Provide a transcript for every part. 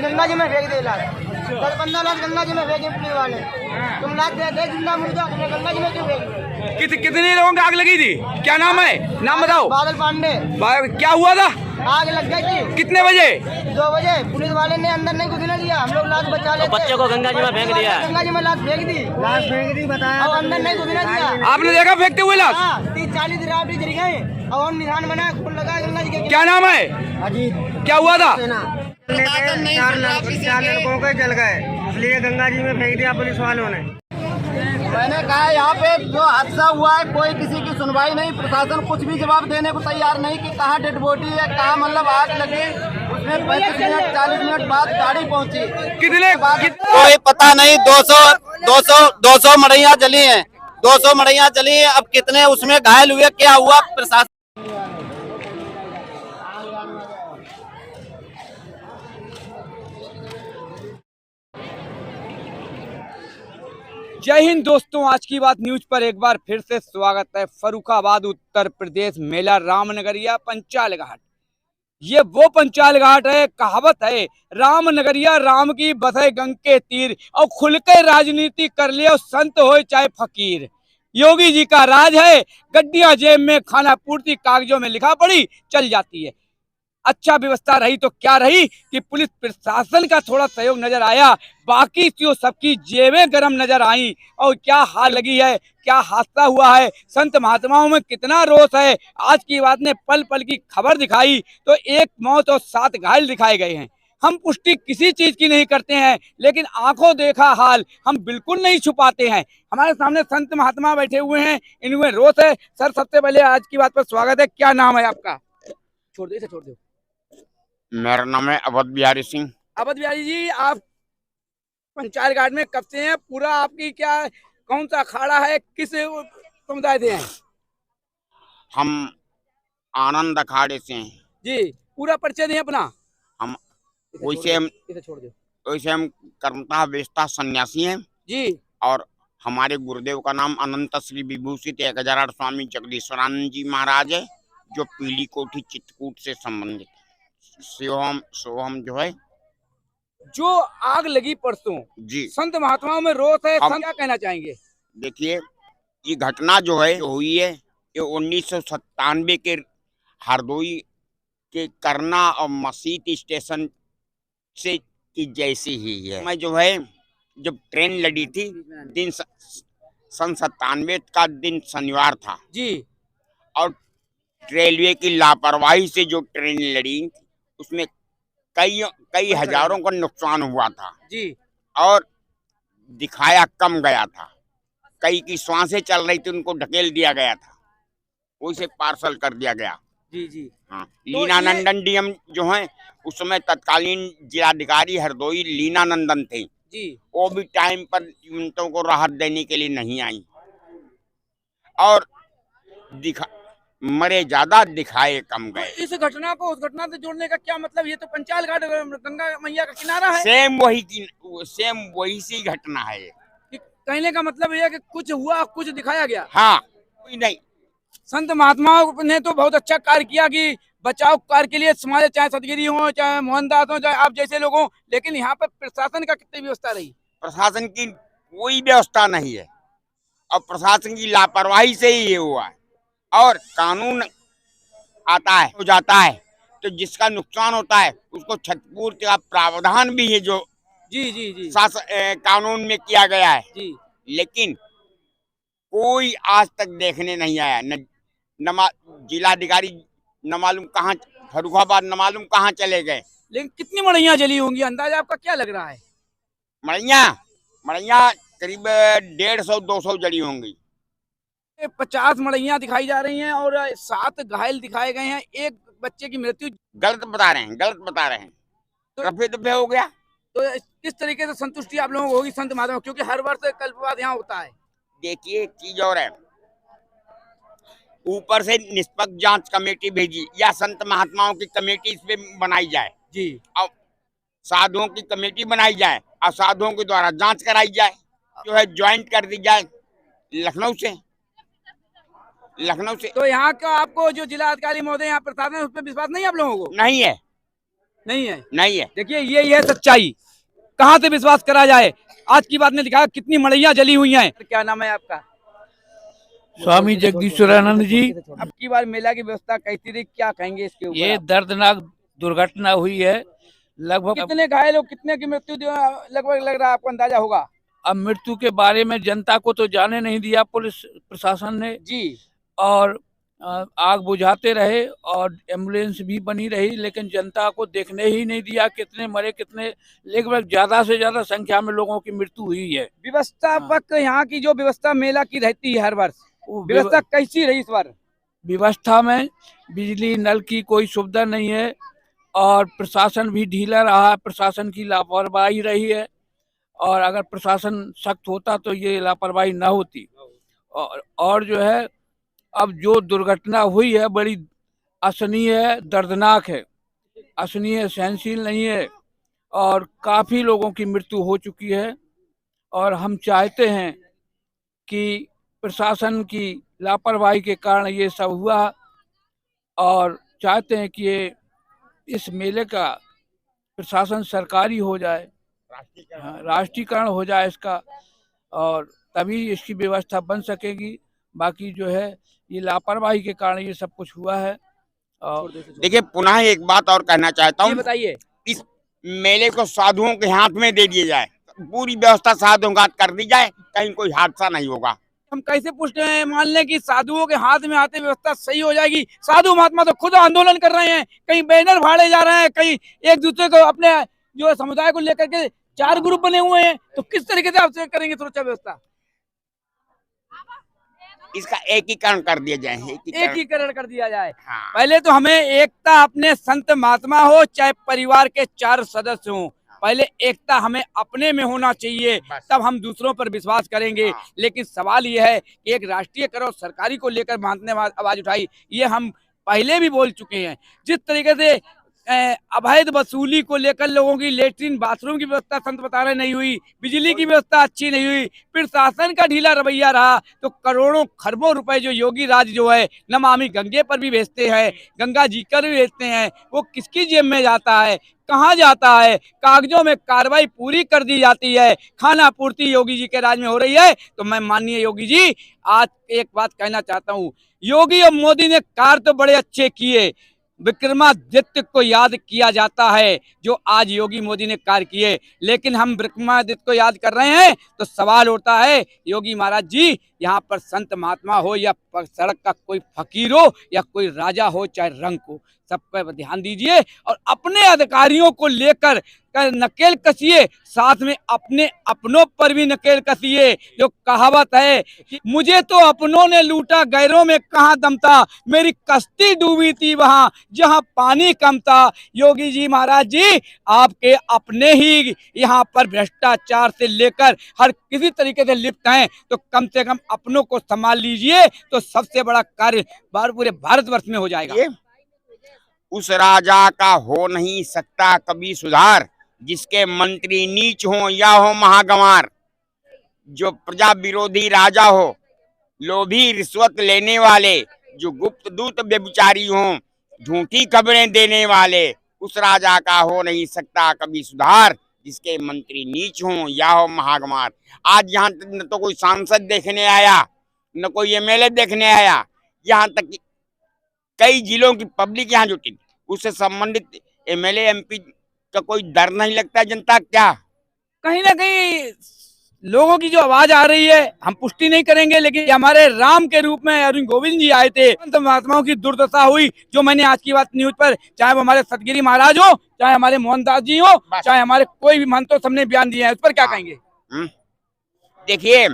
गंगा जी में फेंक दे लाश। 10-15 लाश गंगा जी में फेंके पुलिस वाले। तुम लाश दे जिंदा मुर्दा तुमने गंगा जी में क्यों फेंक दी? कितने लोगों की आग लगी थी? क्या नाम है? नाम बताओ। बादल पांडे। क्या हुआ था? आग लग गई थी। कितने बजे? 2 बजे। पुलिस वाले ने अंदर नहीं घुसने दिया, हम लोग लाश बचा लेते। बच्चे को गंगा जी में फेंक दिया। गंगा जी में लाश फेंक दी बताया। और अंदर नहीं घुसने दिया। आपने देखा फेंकते हुए लाश? 30-40 रावटी गिर गए और हम निशान बनाए, खून लगा गंगा जी के। क्या नाम है? अजीत। क्या हुआ था? 4 लड़कों के जल गए, इसलिए गंगा जी में फेंक दिया पुलिस वालों ने। मैंने कहा यहाँ पे जो हादसा हुआ है कोई किसी की सुनवाई नहीं, प्रशासन कुछ भी जवाब देने को तैयार नहीं कि कहाँ डेड बॉडी है, कहाँ मतलब आग लगी। उसमें 35 मिनट 40 मिनट बाद गाड़ी पहुँची। कितने? कोई पता नहीं। 200 मड़ैया जली हैं। 200 मड़ैया जली हैं। अब कितने उसमें घायल हुए, क्या हुआ, प्रशासन। जय हिंद दोस्तों, आज की बात न्यूज पर एक बार फिर से स्वागत है। फर्रुखाबाद उत्तर प्रदेश मेला रामनगरिया पंचाल घाट। ये वो पंचाल घाट है, कहावत है रामनगरिया राम की बसे गंग के तीर, और खुल के राजनीति कर लिया संत हो चाहे फकीर। योगी जी का राज है, गड्डियां जेब में, खाना पूर्ति कागजों में लिखा पड़ी चल जाती है। अच्छा व्यवस्था रही तो क्या रही कि पुलिस प्रशासन का थोड़ा सहयोग नजर आया, बाकी तो सबकी जेबें गरम नजर आई। और क्या हाल लगी है, क्या हादसा हुआ है, संत महात्माओं में कितना रोष है। आज की बात ने पल पल की खबर दिखाई तो 1 मौत और 7 घायल दिखाए गए हैं। हम पुष्टि किसी चीज की नहीं करते हैं, लेकिन आंखों देखा हाल हम बिल्कुल नहीं छुपाते हैं। हमारे सामने संत महात्मा बैठे हुए हैं, इनमें रोष है। सर, सबसे पहले आज की बात पर स्वागत है। क्या नाम है आपका? छोड़ दो, इसे छोड़ दो। मेरा नाम है अवध बिहारी सिंह। अवध बिहारी जी, आप पंचाल घाट में कब से हैं? पूरा आपकी क्या, कौन सा अखाड़ा है, किस समुदाय से हैं? हम आनंद अखाड़े से हैं जी, पूरा परिचय दें अपना। हम। वैसे हम कर्मता बेचता सन्यासी हैं जी। और हमारे गुरुदेव का नाम अनंत श्री विभूषित 1008 स्वामी जगदीश्वरानंद जी महाराज है, जो पीली कोठी चित्रकूट से संबंधित है। सोहम जो है, जो आग लगी परसों जी, संत महात्माओं में रोष है, हम क्या कहना चाहेंगे? देखिए, ये घटना जो है हुई है, ये 1997 के हरदोई के करना और मसीत स्टेशन से की जैसी ही है। मैं जो है, जब ट्रेन लड़ी थी, दिन सन 97 का दिन शनिवार था जी। और रेलवे की लापरवाही से जो ट्रेन लड़ी, उसमें कई हजारों का नुकसान हुआ था जी। और दिखाया कम गया था। कई की सांसें चल रही थी, उनको ढकेल दिया गया था, वैसे पार्सल कर दिया गया। जी जी। हाँ, लीना नंदन डीएम जो हैं, उस समय तत्कालीन जिलाधिकारी हरदोई लीना नंदन थे जी। वो भी टाइम पर यूनिटों को राहत देने के लिए नहीं आई और मरे ज्यादा दिखाए कम गए। तो इस घटना को उस घटना से जोड़ने का क्या मतलब? ये तो पंचाल घाट गंगा मैया का किनारा है। सेम वही सी घटना है। कहने का मतलब यह है कि कुछ हुआ, कुछ दिखाया गया। हाँ, कोई नहीं। संत महात्माओं ने तो बहुत अच्छा कार्य किया कि बचाव कार्य के लिए समाज, चाहे सतगिरी हो, चाहे मोहनदास हो, चाहे आप जैसे लोग हो, लेकिन यहाँ पर प्रशासन का कितनी व्यवस्था रही? प्रशासन की कोई व्यवस्था नहीं है और प्रशासन की लापरवाही से ही ये हुआ है। और कानून आता है हो जाता है तो जिसका नुकसान होता है उसको क्षतिपूर्ति का प्रावधान भी है, जो जी जी जी कानून में किया गया है जी। लेकिन कोई आज तक देखने नहीं आया। न जिलाधिकारी न मालूम कहाँ, फर्रुखाबाद न मालूम कहाँ चले गए। लेकिन कितनी मड़ैया जली होंगी, अंदाजा आपका क्या लग रहा है? मड़ैया करीब 150-200 जली होंगी। 50 मड़ैया दिखाई जा रही हैं और 7 घायल दिखाए गए हैं। एक बच्चे की मृत्यु। गलत बता रहे हैं। तो रफे दफे हो गया। तो किस तरीके से संतुष्टि आप लोगों को होगी संत महात्मा, क्योंकि हर वर्ष कल्पवाद यहाँ होता है? देखिए, चीज और है, ऊपर से निष्पक्ष जांच कमेटी भेजी या संत महात्माओं की कमेटी इस पे बनाई जाए जी, और साधुओं की कमेटी बनाई जाए और साधुओं के द्वारा जांच कराई जाए, जो है ज्वाइंट कर दी जाए लखनऊ से। तो यहाँ का आपको जो जिला अधिकारी महोदय, यहाँ प्रशासन, उस पर विश्वास नहीं आप लोगों को? नहीं है। नहीं है। नहीं है। देखिए ये है सच्चाई, कहाँ से विश्वास करा जाए। आज की बात ने दिखाया कितनी मड़ैया जली हुई हैं। क्या नाम है आपका? स्वामी जगदीश्वरानंद जी। अब की बार मेला की व्यवस्था कैसी रही, क्या कहेंगे इसके ऊपर? ये दर्दनाक दुर्घटना हुई है। लगभग कितने घायल हो, कितने की मृत्यु लगभग लग रहा है, आपको अंदाजा होगा? अब मृत्यु के बारे में जनता को तो जाने नहीं दिया पुलिस प्रशासन ने जी। और आग बुझाते रहे और एम्बुलेंस भी बनी रही, लेकिन जनता को देखने ही नहीं दिया कितने मरे कितने। लगभग ज्यादा से ज्यादा संख्या में लोगों की मृत्यु हुई है। व्यवस्थापक यहाँ की जो व्यवस्था मेला की रहती है हर वर्ष, व्यवस्था कैसी रही इस बार? व्यवस्था में बिजली नल की कोई सुविधा नहीं है और प्रशासन भी ढीला रहा, प्रशासन की लापरवाही रही है। और अगर प्रशासन सख्त होता तो ये लापरवाही न होती। और जो है अब जो दुर्घटना हुई है बड़ी असहनीय है, दर्दनाक है, असहनीय, सहनशील नहीं है और काफी लोगों की मृत्यु हो चुकी है। और हम चाहते हैं कि प्रशासन की लापरवाही के कारण ये सब हुआ और चाहते हैं कि ये इस मेले का प्रशासन सरकारी हो जाए, राष्ट्रीयकरण हो जाए इसका, और तभी इसकी व्यवस्था बन सकेगी। बाकी जो है ये लापरवाही के कारण ये सब कुछ हुआ है। और देखिए पुनः एक बात और कहना चाहता हूँ, बताइए। इस मेले को साधुओं के हाथ में दे दिया जाए, पूरी व्यवस्था साधुओं का कर दी जाए, कहीं कोई हादसा नहीं होगा। हम कैसे पुष्ट मान लें कि साधुओं के हाथ में आते व्यवस्था सही हो जाएगी? साधु महात्मा तो खुद आंदोलन कर रहे हैं, कहीं बैनर फाड़े जा रहे हैं, कहीं एक दूसरे को अपने जो समुदाय को लेकर के 4 ग्रुप बने हुए हैं, तो किस तरीके से आपसे करेंगे सुरक्षा व्यवस्था? इसका एकीकरण कर दिया जाए, एकीकरण कर दिया जाए। हाँ। पहले तो हमें एकता, अपने संत महात्मा हो चाहे परिवार के 4 सदस्य हो, पहले एकता हमें अपने में होना चाहिए, तब हम दूसरों पर विश्वास करेंगे। हाँ। लेकिन सवाल यह है कि एक राष्ट्रीयकरण और सरकारी को लेकर महात्मा ने आवाज उठाई, ये हम पहले भी बोल चुके हैं। जिस तरीके से अवैध वसूली को लेकर लोगों की लेटरिन बाथरूम की व्यवस्था संत बता रहे नहीं हुई, बिजली की व्यवस्था अच्छी नहीं हुई, प्रशासन का ढीला रवैया रहा, तो करोड़ों खरबों रुपए जो योगी राज जो है नमामि गंगे पर भी भेजते हैं, गंगा जी कर भी भेजते हैं, वो किसकी जेब में जाता है, कहाँ जाता है? कागजों में कार्रवाई पूरी कर दी जाती है, खाना पूर्ति योगी जी के राज में हो रही है। तो मैं माननीय योगी जी आज एक बात कहना चाहता हूँ, योगी और मोदी ने कार्य तो बड़े अच्छे किए, विक्रमादित्य को याद किया जाता है जो आज योगी मोदी ने कार्य किए, लेकिन हम विक्रमादित्य को याद कर रहे हैं तो सवाल उठता है योगी महाराज जी, यहाँ पर संत महात्मा हो या सड़क का कोई फकीर हो या कोई राजा हो चाहे रंग हो, सब पर ध्यान दीजिए और अपने अधिकारियों को लेकर नकेल कसिए, साथ में अपने अपनों पर भी नकेल कसिए। जो कहावत है कि मुझे तो अपनों ने लूटा गैरों में कहाँ दम था, मेरी कश्ती डूबी थी वहां जहां पानी कम था। योगी जी महाराज जी आपके अपने ही यहाँ पर भ्रष्टाचार से लेकर हर किसी तरीके से लिप्त हैं, तो कम से कम अपनों को संभाल लीजिए, तो सबसे बड़ा कार्य पूरे भारतवर्ष में हो जाएगा। उस राजा का हो नहीं सकता कभी सुधार, जिसके मंत्री नीच हो या हो महागंवार। जो प्रजा विरोधी राजा हो, लोभी रिश्वत लेने वाले, जो गुप्त दूत व्यभिचारी हो, झूठी खबरें देने वाले, उस राजा का हो नहीं सकता कभी सुधार, जिसके मंत्री नीच हो या हो महागंवार। आज यहाँ न तो कोई सांसद देखने आया, न कोई एमएलए देखने आया, यहाँ तक कि कई जिलों की पब्लिक यहाँ जुटी, उससे संबंधित एमएलए एमपी का कोई डर नहीं लगता जनता क्या? कहीं ना कहीं लोगों की जो आवाज आ रही है हम पुष्टि नहीं करेंगे, लेकिन हमारे राम के रूप में अरुण गोविंद जी आए थे, संत महात्माओं की दुर्दशा हुई, जो मैंने आज की बात न्यूज पर, चाहे वो हमारे सतगिरी महाराज हो, चाहे हमारे मोहनदास जी हो, चाहे हमारे कोई भी महंत हो, सबने बयान दिए हैं, उस पर क्या कहेंगे? देखिए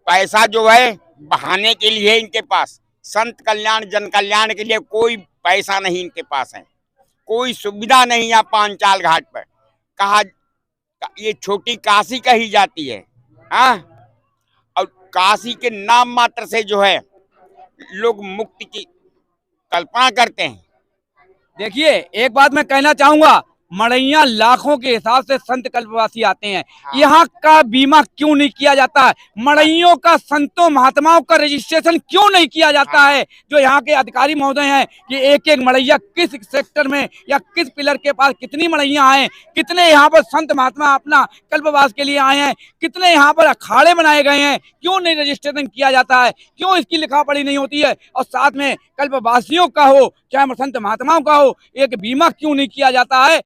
पैसा जो है बहाने के लिए इनके पास, संत कल्याण जन कल्याण के लिए कोई पैसा नहीं इनके पास है, कोई सुविधा नहीं है। पांचाल घाट पर कहा ये छोटी काशी कही जाती है, हाँ, और काशी के नाम मात्र से जो है लोग मुक्ति की कल्पना करते हैं। देखिए एक बात मैं कहना चाहूंगा, मड़ैया लाखों के हिसाब से संत कल्पवासी आते हैं, यहाँ का बीमा क्यों नहीं किया जाता है? मड़ैयों का, संतों महात्माओं का रजिस्ट्रेशन क्यों नहीं किया जाता है? जो यहाँ के अधिकारी महोदय हैं कि एक एक मड़ैया किस सेक्टर में या किस पिलर के पास कितनी मड़ैया हैं, कितने यहाँ पर संत महात्मा अपना कल्पवास के लिए आए हैं, कितने यहाँ पर अखाड़े बनाए गए हैं, क्यों नहीं रजिस्ट्रेशन किया जाता है, क्यों इसकी लिखा पढ़ी नहीं होती है? और साथ में कल्पवासियों का हो चाहे संत महात्माओं का हो, एक बीमा क्यों नहीं किया जाता है?